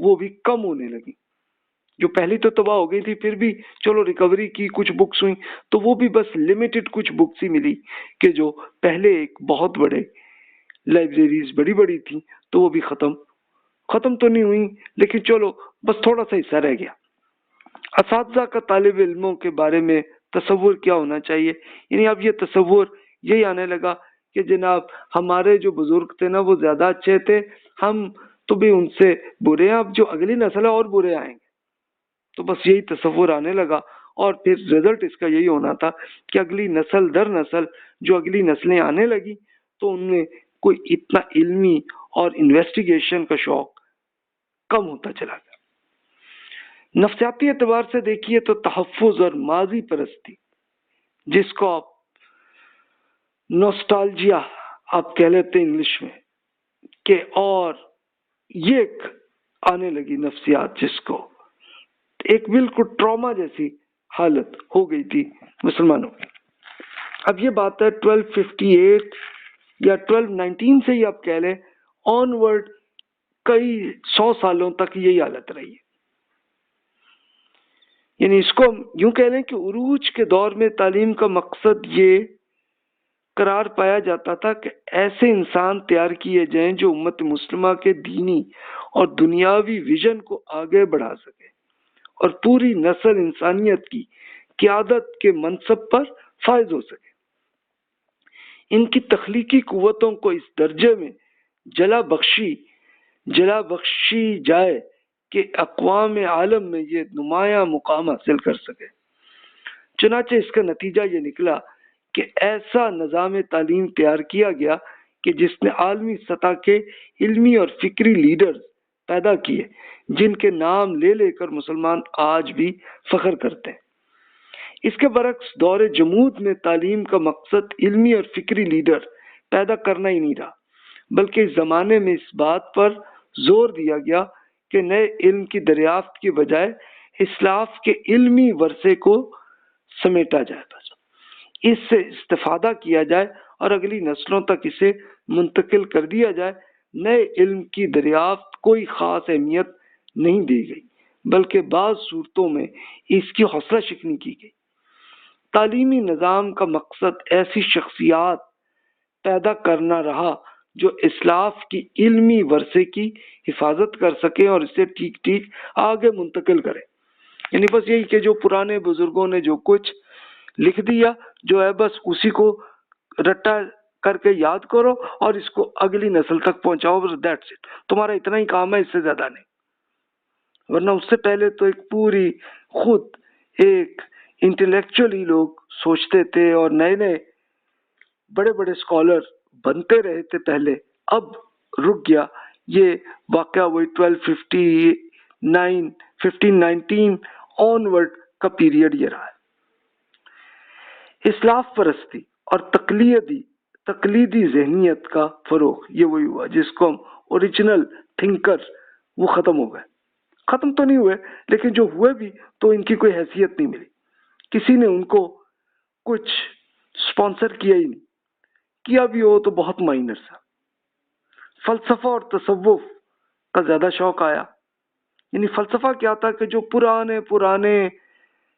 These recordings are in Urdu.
وہ بھی کم ہونے لگی. جو پہلی تو تباہ ہو گئی تھی پھر بھی چلو ریکوری کی, کچھ بکس ہوئی تو وہ بھی بس لمیٹڈ کچھ بکس ہی ملی کہ جو پہلے ایک بہت بڑے لائبریریز بڑی بڑی تھیں تو وہ بھی ختم تو نہیں ہوئی, لیکن چلو بس تھوڑا سا حصہ رہ گیا. اساتذہ کا طالب علموں کے بارے میں تصور کیا ہونا چاہیے؟ یعنی اب یہ تصور یہی آنے لگا کہ جناب ہمارے جو بزرگ تھے نا وہ زیادہ اچھے تھے, ہم تو بھی ان سے برے ہیں, اب جو اگلی نسل ہے اور برے آئیں گے. تو بس یہی تصور آنے لگا, اور پھر رزلٹ اس کا یہی ہونا تھا کہ اگلی نسل در نسل جو اگلی نسلیں آنے لگی تو ان میں کوئی اتنا علمی اور انویسٹیگیشن کا شوق کم ہوتا چلا گیا. نفسیاتی اعتبار سے دیکھیے تو تحفظ اور ماضی پرستی, جس کو آپ نوسٹالجیا آپ کہہ لیتے ہیں انگلش میں, کہ اور یہ ایک آنے لگی نفسیات جس کو ایک بالکل ٹراما جیسی حالت ہو گئی تھی مسلمانوں کی. اب یہ بات ہے 1258 یا 1219 سے ہی آپ کہہ لیں آن ورڈ کئی 100 سالوں تک یہی حالت رہی ہے. یعنی اس کو ہم یوں کہہ لیں کہ عروج کے دور میں تعلیم کا مقصد یہ قرار پایا جاتا تھا کہ ایسے انسان تیار کیے جائیں جو امت مسلمہ کے دینی اور دنیاوی ویژن کو آگے بڑھا سکے اور پوری نسل انسانیت کی قیادت کے منصب پر فائز ہو سکے. ان کی تخلیقی قوتوں کو اس درجے میں جلا بخشی جائے کہ اقوام عالم میں یہ نمایاں مقام حاصل کر سکے. چنانچہ اس کا نتیجہ یہ نکلا کہ ایسا نظام تعلیم تیار کیا گیا کہ جس نے عالمی سطح کے علمی اور فکری لیڈرز پیدا کیے جن کے نام لے لے کر مسلمان آج بھی فخر کرتے ہیں. اس کے برعکس دور جمود میں تعلیم کا مقصد علمی اور فکری لیڈر پیدا کرنا ہی نہیں رہا, بلکہ اس زمانے میں اس بات پر زور دیا گیا کہ نئے علم کی دریافت کی بجائے اسلاف کے علمی ورثے کو سمیٹا جائے, بس اس سے استفادہ کیا جائے اور اگلی نسلوں تک اسے منتقل کر دیا جائے. نئے علم کی دریافت کوئی خاص اہمیت نہیں دی گئی, بلکہ بعض صورتوں میں اس کی حوصلہ شکنی کی گئی. تعلیمی نظام کا مقصد ایسی شخصیات پیدا کرنا رہا جو اسلاف کی علمی ورثے کی حفاظت کر سکے اور اسے ٹھیک آگے منتقل کرے. یعنی بس یہی کہ جو پرانے بزرگوں نے جو کچھ لکھ دیا جو ہے بس اسی کو رٹا کر کے یاد کرو اور اس کو اگلی نسل تک پہنچاؤ, بس دیٹس اٹ. تمہارا اتنا ہی کام ہے, اس سے زیادہ نہیں. ورنہ اس سے پہلے تو ایک پوری خود ایک انٹلیکچولی لوگ سوچتے تھے اور نئے نئے بڑے بڑے اسکالر بنتے رہے تھے پہلے. اب رک گیا. یہ واقعہ وہی 1519 آن ورڈ کا پیریڈ یہ رہا ہے. اسلاف پرستی اور تقلیدی ذہنیت کا فروغ یہ وہی ہوا جس کو ہم اوریجنل تھنکر وہ ختم ہو گئے. ختم تو نہیں ہوئے لیکن جو ہوئے بھی تو ان کی کوئی حیثیت نہیں ملی. کسی نے ان کو کچھ سپانسر کیا ہی نہیں, کیا بھی ہو تو بہت مائنر سا. فلسفہ اور تصوف کا زیادہ شوق آیا. یعنی فلسفہ کیا تھا کہ جو پرانے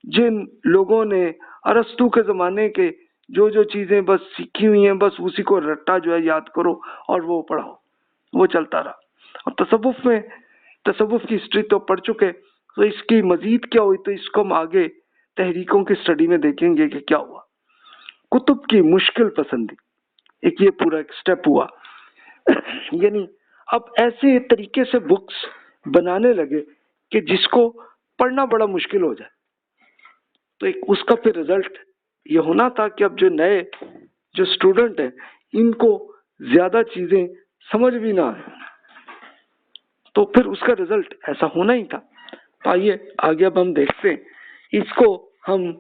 جن لوگوں نے ارسطو کے زمانے کے جو چیزیں بس سیکھی ہوئی ہیں بس اسی کو رٹا جو ہے یاد کرو اور وہ پڑھاؤ, وہ چلتا رہا. اور تصوف کی ہسٹری تو پڑھ چکے, تو اس کی مزید کیا ہوئی تو اس کو ہم آگے تحریکوں کی سٹڈی میں دیکھیں گے کہ کیا ہوا. کتب کی مشکل پسندی یہ پورا ایک سٹیپ ہوا. یعنی اب ایسے طریقے سے بکس بنانے لگے کہ جس کو پڑھنا بڑا مشکل ہو جائے. تو ایک اس کا پھر رزلٹ یہ ہونا تھا کہ اب جو نئے جو اسٹوڈنٹ ہیں ان کو زیادہ چیزیں سمجھ بھی نہ آئے, تو پھر اس کا رزلٹ ایسا ہونا ہی تھا. آئیے آگے اب ہم دیکھتے ہیں اس کو. ہم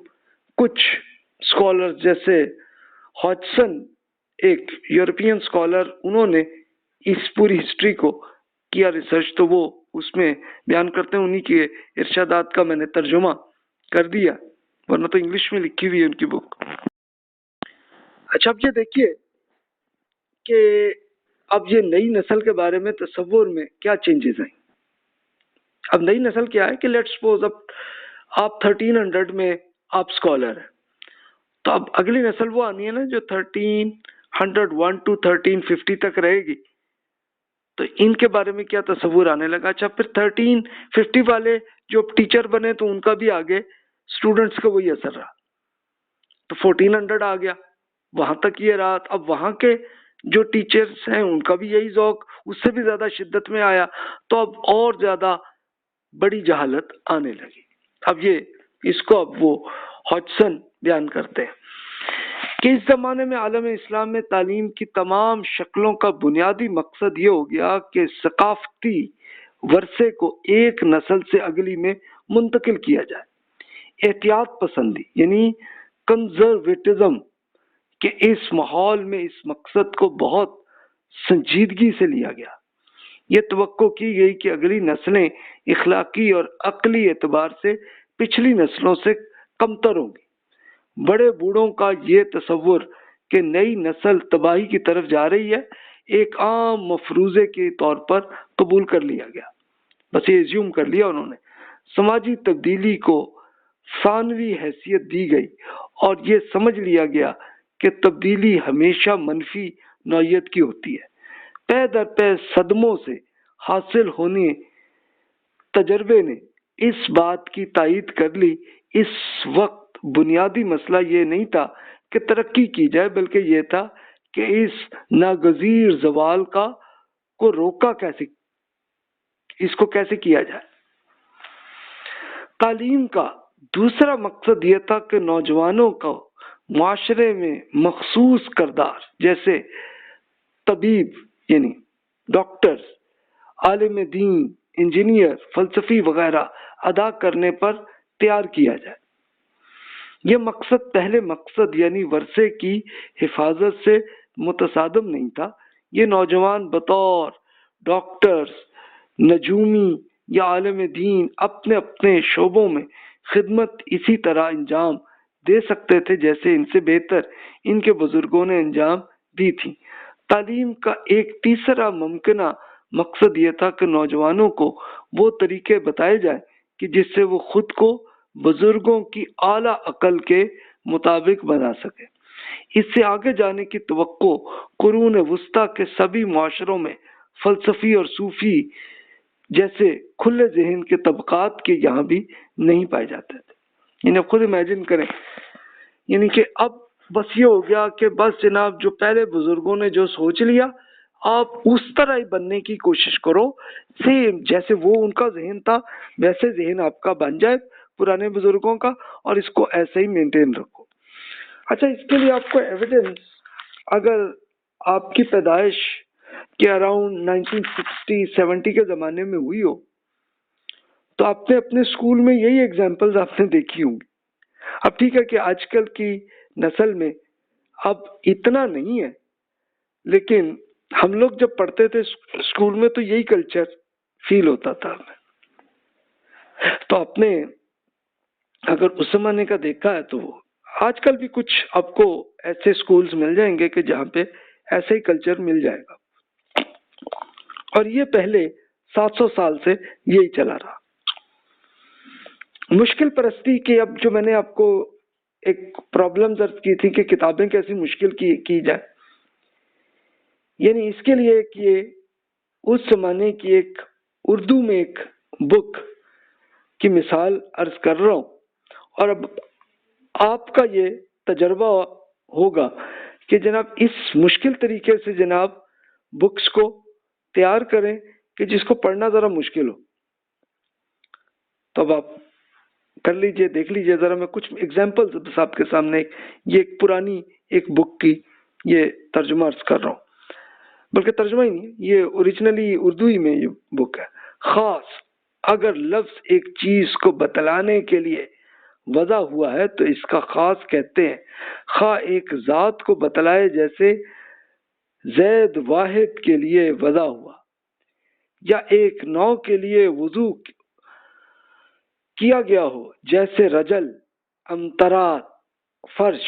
کچھ اسکالر جیسے ہاجسن ایک یورپین اسکالر, انہوں نے اس پوری ہسٹری کو کیا ریسرچ, تو وہ اس میں بیان کرتے ہیں. انہی کے ارشادات کا میں نے ترجمہ کر دیا, ورنہ تو انگلش میں لکھی ہوئی ہے ان کی بک. اچھا اب یہ دیکھیے کہ اب یہ نئی نسل کے بارے میں تصور میں کیا چینجز ہیں. اب نئی نسل کیا ہے کہ لیٹ سپوز اب آپ 1300 میں آپ اسکالر ہیں، تو اب اگلی نسل وہ آنی ہے نا جو 1301 to 1350 تک رہے گی، تو ان کے بارے میں کیا تصور آنے لگا؟ اچھا پھر 1350 والے جو ٹیچر بنے تو ان کا بھی آگے اسٹوڈنٹس کا وہی اثر رہا، تو 1400 آ گیا، وہاں تک یہ رہا، اب وہاں کے جو ٹیچرز ہیں ان کا بھی یہی ذوق اس سے بھی زیادہ شدت میں آیا، تو اب اور زیادہ بڑی جہالت آنے لگی۔ اب یہ اس کو اب وہ ہاجسن بیان کرتے ہیں کہ اس زمانے میں عالم اسلام میں تعلیم کی تمام شکلوں کا بنیادی مقصد یہ ہو گیا کہ ثقافتی ورثے کو ایک نسل سے اگلی میں منتقل کیا جائے۔ احتیاط پسندی یعنی کنزرویٹزم کے اس ماحول میں اس مقصد کو بہت سنجیدگی سے لیا گیا۔ یہ توقع کی گئی کہ اگلی نسلیں اخلاقی اور عقلی اعتبار سے پچھلی نسلوں سے کمتر ہوں گی۔ بڑے بوڑھوں کا یہ تصور کہ نئی نسل تباہی کی طرف جا رہی ہے ایک عام مفروضے کے طور پر قبول کر لیا گیا، بس یہ ایزیوم کر لیا انہوں نے۔ سماجی تبدیلی کو ثانوی حیثیت دی گئی اور یہ سمجھ لیا گیا کہ تبدیلی ہمیشہ منفی نوعیت کی ہوتی ہے۔ پے در پے صدموں سے حاصل ہونے تجربے نے اس بات کی تائید کر لی۔ اس وقت بنیادی مسئلہ یہ نہیں تھا کہ ترقی کی جائے، بلکہ یہ تھا کہ اس ناگزیر زوال کو روکا کیسے، اس کو کیسے کیا جائے۔ تعلیم کا دوسرا مقصد یہ تھا کہ نوجوانوں کو معاشرے میں مخصوص کردار جیسے طبیب یعنی ڈاکٹرز، عالم دین، انجینئر، فلسفی وغیرہ ادا کرنے پر تیار کیا جائے۔ یہ مقصد پہلے مقصد یعنی ورثے کی حفاظت سے متصادم نہیں تھا۔ یہ نوجوان بطور ڈاکٹرز، نجومی یا عالم دین اپنے اپنے شعبوں میں خدمت اسی طرح انجام دے سکتے تھے جیسے ان سے بہتر ان کے بزرگوں نے انجام دی تھی۔ تعلیم کا ایک تیسرا ممکنہ مقصد یہ تھا کہ نوجوانوں کو وہ طریقے بتائے جائیں کہ جس سے وہ خود کو بزرگوں کی اعلیٰ عقل کے مطابق بنا سکے۔ اس سے آگے جانے کی توقع قرون وسطیٰ کے سبھی معاشروں میں فلسفی اور صوفی جیسے کھلے ذہن کے طبقات کے یہاں بھی نہیں پائے جاتے تھے۔ یعنی اب خود امیجن کریں، یعنی کہ اب بس یہ ہو گیا کہ بس جناب جو پہلے بزرگوں نے جو سوچ لیا آپ اس طرح ہی بننے کی کوشش کرو، سیم جیسے وہ ان کا ذہن تھا ویسے ذہن آپ کا بن جائے پرانے بزرگوں کا، اور اس کو ایسے ہی مینٹین رکھو۔ اچھا اس کے لیے آپ کو ایویڈنس اگر آپ کی پیدائش کے اراؤنڈ 1960-70 کے زمانے میں ہوئی ہو تو آپ نے اپنے اسکول میں یہی ایگزامپلز آپ نے دیکھی ہوں گی۔ اب ٹھیک ہے کہ آج کل کی نسل میں اب اتنا نہیں ہے، لیکن ہم لوگ جب پڑھتے تھے اسکول میں تو یہی کلچر فیل ہوتا تھا ہمیں۔ تو آپ نے اگر اس زمانے کا دیکھا ہے تو آج کل بھی کچھ آپ کو ایسے اسکولز مل جائیں گے کہ جہاں پہ ایسے ہی کلچر مل جائے گا، اور یہ پہلے 700 سال سے یہی چلا رہا۔ مشکل پرستی کے اب جو میں نے آپ کو ایک پرابلم درج کی تھی کہ کتابیں کیسی مشکل کی جائے، یعنی اس کے لیے کہ اس زمانے کی ایک اردو میں ایک بک کی مثال عرض کر رہا ہوں، اور اب آپ کا یہ تجربہ ہوگا کہ جناب اس مشکل طریقے سے جناب بکس کو تیار کریں کہ جس کو پڑھنا ذرا مشکل ہو۔ تو اب آپ کر لیجئے، دیکھ لیجئے ذرا، میں کچھ ایگزامپلز بس آپ کے سامنے، یہ ایک پرانی ایک بک کی یہ ترجمہ عرض کر رہا ہوں، بلکہ ترجمہ ہی نہیں، یہ اوریجنلی اردو ہی میں یہ بک ہے۔ خاص اگر لفظ ایک چیز کو بتلانے کے لیے وضع ہوا ہے تو اس کا خاص کہتے ہیں، خواہ ایک ذات کو بتلائے جیسے زید واحد کے لیے وضع ہوا، یا ایک نوع کے لیے وضو کیا گیا ہو جیسے رجل، امطرات، فرش،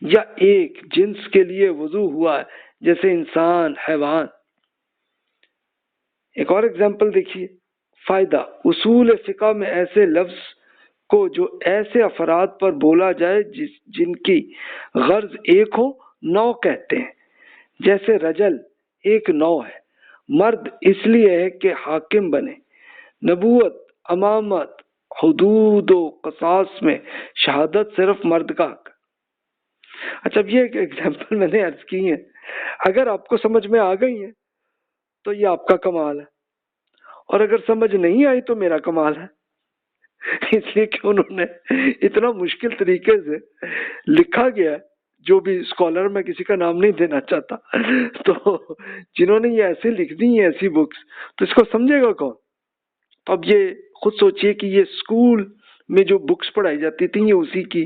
یا ایک جنس کے لیے وضو ہوا ہے جیسے انسان، حیوان۔ ایک اور ایگزامپل دیکھیے، فائدہ، اصول فقہ میں ایسے لفظ کو جو ایسے افراد پر بولا جائے جن کی غرض ایک ہو، نو کہتے ہیں۔ جیسے رجل ایک نو ہے، مرد اس لیے ہے کہ حاکم بنے، نبوت، امامت، حدود و قصاص میں شہادت صرف مرد کا حق۔ اچھا، اب یہ ایک ایگزامپل میں نے عرض کی ہے، اگر آپ کو سمجھ میں آ گئی ہے تو یہ آپ کا کمال ہے، اور اگر سمجھ نہیں آئی تو میرا کمال ہے، اس لیے کہ انہوں نے اتنا مشکل طریقے سے لکھا گیا ہے، جو بھی اسکالر، میں کسی کا نام نہیں دینا چاہتا، تو جنہوں نے یہ ایسے لکھ دی ہیں ایسی بکس، تو اس کو سمجھے گا کون؟ تو اب یہ خود سوچئے کہ یہ اسکول میں جو بکس پڑھائی جاتی تھیں یہ اسی کی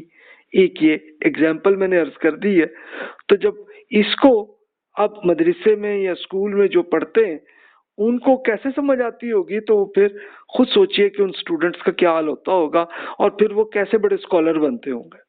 ایک یہ ایگزامپل میں نے عرض کر دی ہے۔ تو جب اس کو آپ مدرسے میں یا اسکول میں جو پڑھتے ہیں ان کو کیسے سمجھ آتی ہوگی، تو پھر خود سوچئے کہ ان اسٹوڈنٹس کا کیا حال ہوتا ہوگا، اور پھر وہ کیسے بڑے اسکالر بنتے ہوں گے۔